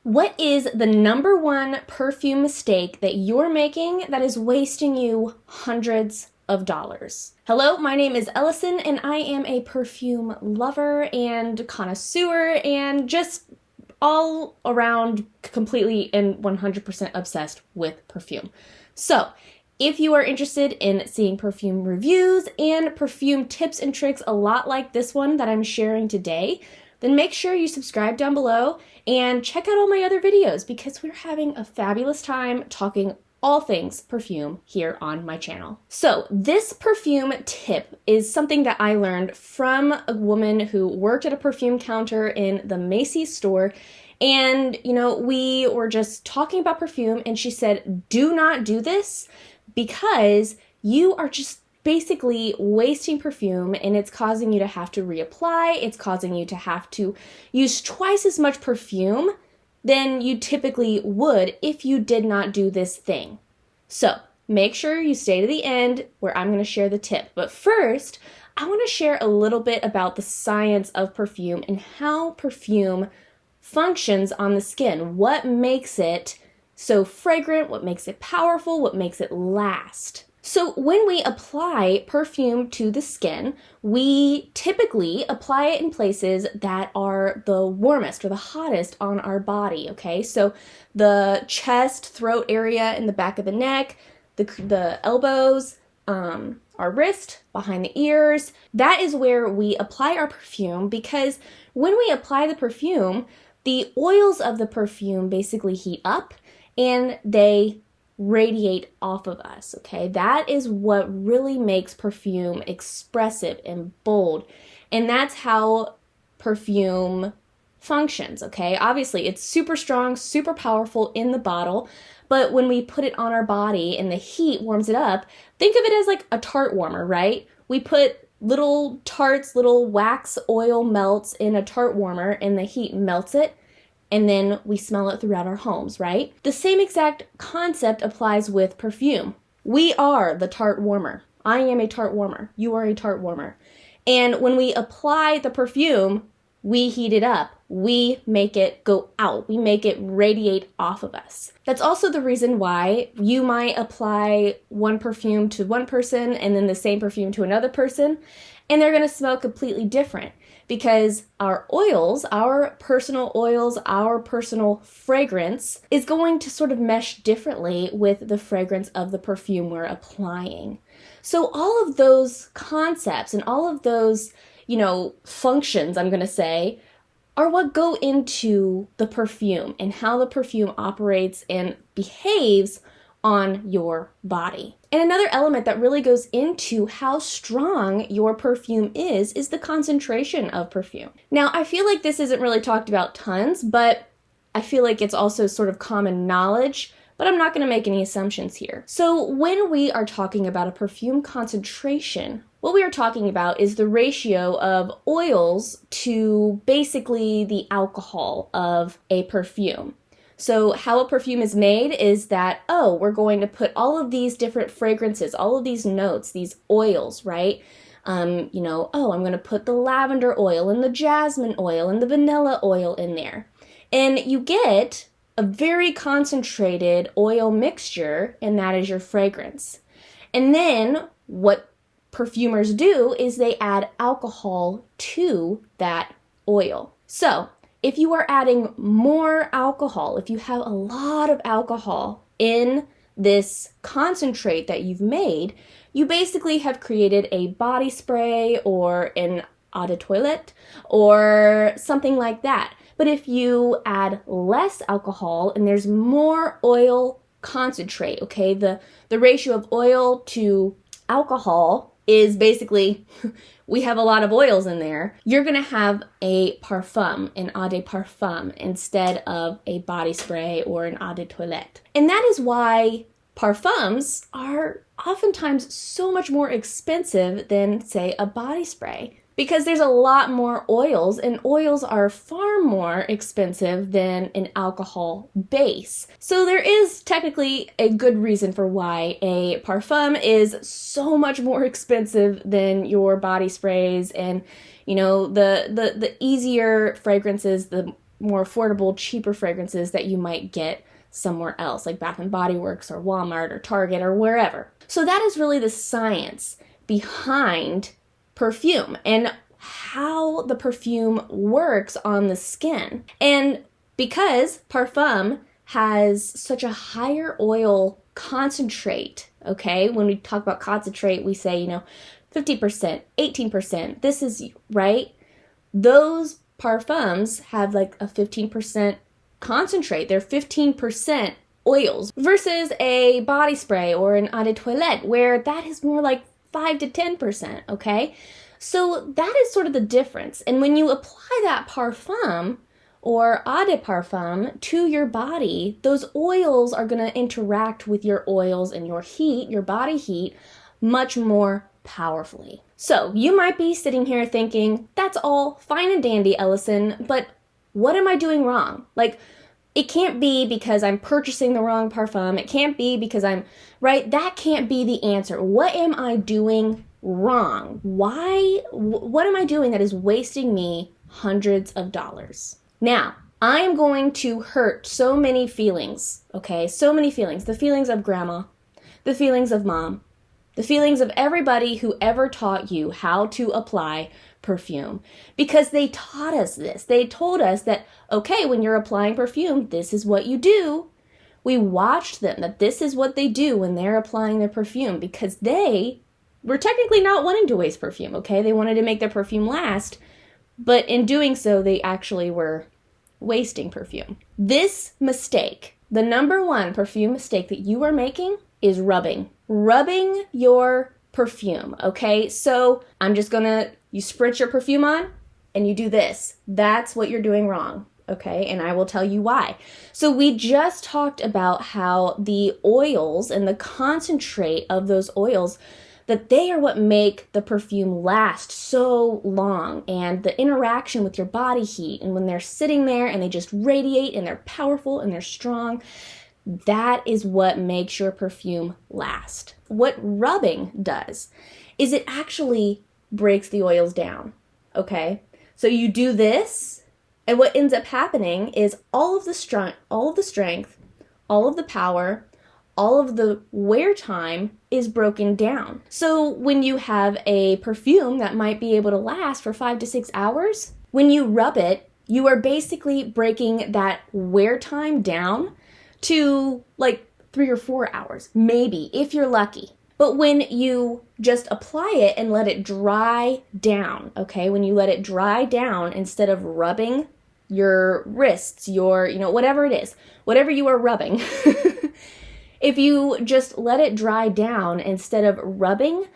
What is the number one perfume mistake that you're making that is wasting you hundreds of dollars? Hello, my name is Ellison and I am a perfume lover and connoisseur and just all around completely and 100% obsessed with perfume. So, if you are interested in seeing perfume reviews and perfume tips and tricks a lot like this one that I'm sharing today, then make sure you subscribe down below and check out all my other videos because we're having a fabulous time talking all things perfume here on my channel. So this perfume tip is something that I learned from a woman who worked at a perfume counter in the Macy's store. And, we were just talking about perfume and she said, do not do this because you are just basically wasting perfume and it's causing you to have to reapply. It's causing you to have to use twice as much perfume than you typically would if you did not do this thing. So make sure you stay to the end where I'm going to share the tip. But first, I want to share a little bit about the science of perfume and how perfume functions on the skin. What makes it so fragrant? What makes it powerful? What makes it last? So when we apply perfume to the skin, we typically apply it in places that are the warmest or the hottest on our body, okay? So the chest, throat area, and the back of the neck, the elbows, our wrist, behind the ears. That is where we apply our perfume because when we apply the perfume, the oils of the perfume basically heat up and they radiate off of us, okay? That is what really makes perfume expressive and bold. And that's how perfume functions, okay? Obviously, it's super strong, super powerful in the bottle, but when we put it on our body and the heat warms it up, think of it as like a tart warmer, right? We put little tarts, little wax oil melts in a tart warmer and the heat melts it, and then we smell it throughout our homes, right? The same exact concept applies with perfume. We are the tart warmer. I am a tart warmer. You are a tart warmer. And when we apply the perfume, we heat it up. We make it go out. We make it radiate off of us. That's also the reason why you might apply one perfume to one person and then the same perfume to another person, and they're going to smell completely different. Because our oils, our personal fragrance is going to sort of mesh differently with the fragrance of the perfume we're applying. So all of those concepts and all of those, functions, I'm going to say, are what go into the perfume and how the perfume operates and behaves on your body. And another element that really goes into how strong your perfume is the concentration of perfume. Now, I feel like this isn't really talked about tons, but I feel like it's also sort of common knowledge, but I'm not going to make any assumptions here. So when we are talking about a perfume concentration, what we are talking about is the ratio of oils to basically the alcohol of a perfume. So how a perfume is made is that, we're going to put all of these different fragrances, all of these notes, these oils, right? I'm going to put the lavender oil and the jasmine oil and the vanilla oil in there. And you get a very concentrated oil mixture, and that is your fragrance. And then what perfumers do is they add alcohol to that oil. So if you are adding more alcohol, if you have a lot of alcohol in this concentrate that you've made, you basically have created a body spray or an eau de toilette or something like that. But if you add less alcohol and there's more oil concentrate, okay, the ratio of oil to alcohol is basically we have a lot of oils in there, you're going to have a parfum, an eau de parfum, instead of a body spray or an eau de toilette. And that is why parfums are oftentimes so much more expensive than, say, a body spray. Because there's a lot more oils, and oils are far more expensive than an alcohol base. So there is technically a good reason for why a parfum is so much more expensive than your body sprays and, the easier fragrances, the more affordable, cheaper fragrances that you might get somewhere else, like Bath and Body Works or Walmart or Target or wherever. So that is really the science behind perfume and how the perfume works on the skin. And because parfum has such a higher oil concentrate, okay? When we talk about concentrate, we say, 50%, 18%. This is, right? Those parfums have like a 15% concentrate. They're 15% oils versus a body spray or an eau de toilette where that is more like 5 to 10%, okay? So that is sort of the difference. And when you apply that parfum or eau de parfum to your body, those oils are going to interact with your oils and your heat, your body heat, much more powerfully. So you might be sitting here thinking, that's all fine and dandy, Ellison, but what am I doing wrong? Like, it can't be because I'm purchasing the wrong parfum. It can't be because right? That can't be the answer. What am I doing wrong? What am I doing that is wasting me hundreds of dollars? Now, I am going to hurt so many feelings, okay? So many feelings. The feelings of grandma, the feelings of mom, the feelings of everybody who ever taught you how to apply perfume, because they taught us this. They told us that, okay, when you're applying perfume, this is what you do. We watched them, that this is what they do when they're applying their perfume, because they were technically not wanting to waste perfume, okay? They wanted to make their perfume last, but in doing so, they actually were wasting perfume. This mistake, the number one perfume mistake that you are making, is rubbing. Rubbing your perfume, okay? So you spritz your perfume on and you do this. That's what you're doing wrong, okay? And I will tell you why. So we just talked about how the oils and the concentrate of those oils, that they are what make the perfume last so long, and the interaction with your body heat, and when they're sitting there and they just radiate and they're powerful and they're strong, that is what makes your perfume last. What rubbing does is it actually breaks the oils down, okay? So you do this, and what ends up happening is all of the strength, all of the power, all of the wear time is broken down. So when you have a perfume that might be able to last for 5 to 6 hours, when you rub it, you are basically breaking that wear time down to like 3 or 4 hours, maybe, if you're lucky. But when you just apply it and let it dry down, okay, when you let it dry down instead of rubbing your wrists, whatever it is, whatever you are rubbing, if you just let it dry down instead of rubbing,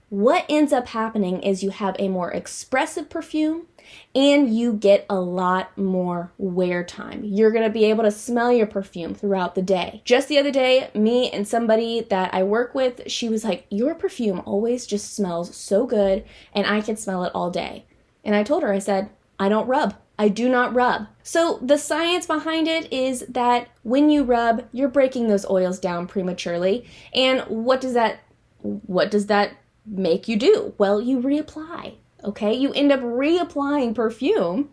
what ends up happening is you have a more expressive perfume and you get a lot more wear time. You're going to be able to smell your perfume throughout the day. Just the other day, me and somebody that I work with, she was like, your perfume always just smells so good and I can smell it all day. And I told her, I said, I don't rub. I do not rub. So the science behind it is that when you rub, you're breaking those oils down prematurely. And what does that make you do? Well, you reapply. Okay, you end up reapplying perfume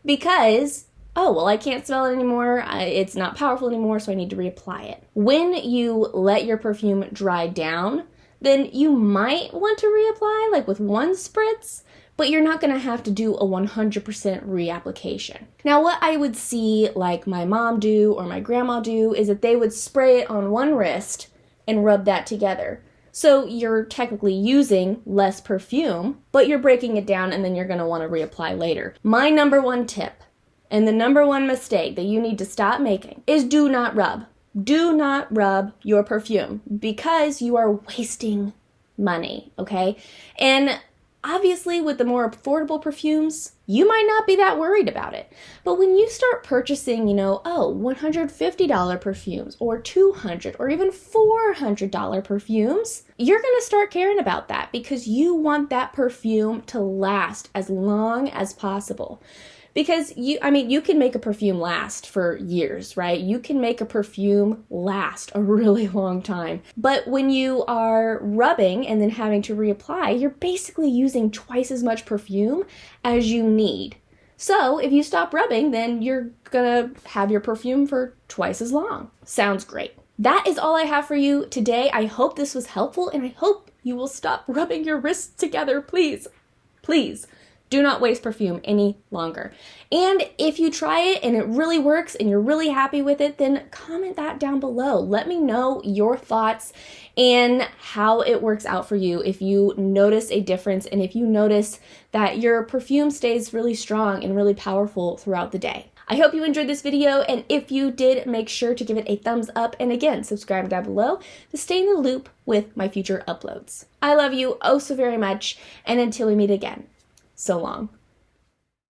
because, I can't smell it anymore. It's not powerful anymore, so I need to reapply it. When you let your perfume dry down, then you might want to reapply, like with one spritz, but you're not going to have to do a 100% reapplication. Now, what I would see like my mom do or my grandma do is that they would spray it on one wrist and rub that together. So you're technically using less perfume, but you're breaking it down and then you're going to want to reapply later. My number one tip and the number one mistake that you need to stop making is do not rub. Do not rub your perfume because you are wasting money, okay? And obviously, with the more affordable perfumes, you might not be that worried about it. But when you start purchasing, $150 perfumes or $200 or even $400 perfumes, you're going to start caring about that because you want that perfume to last as long as possible. Because you can make a perfume last for years, right? You can make a perfume last a really long time. But when you are rubbing and then having to reapply, you're basically using twice as much perfume as you need. So if you stop rubbing, then you're gonna have your perfume for twice as long. Sounds great. That is all I have for you today. I hope this was helpful, and I hope you will stop rubbing your wrists together, please. Please. Do not waste perfume any longer. And if you try it and it really works and you're really happy with it, then comment that down below. Let me know your thoughts and how it works out for you if you notice a difference and if you notice that your perfume stays really strong and really powerful throughout the day. I hope you enjoyed this video, and if you did, make sure to give it a thumbs up, and again, subscribe down below to stay in the loop with my future uploads. I love you oh so very much, and until we meet again, so long.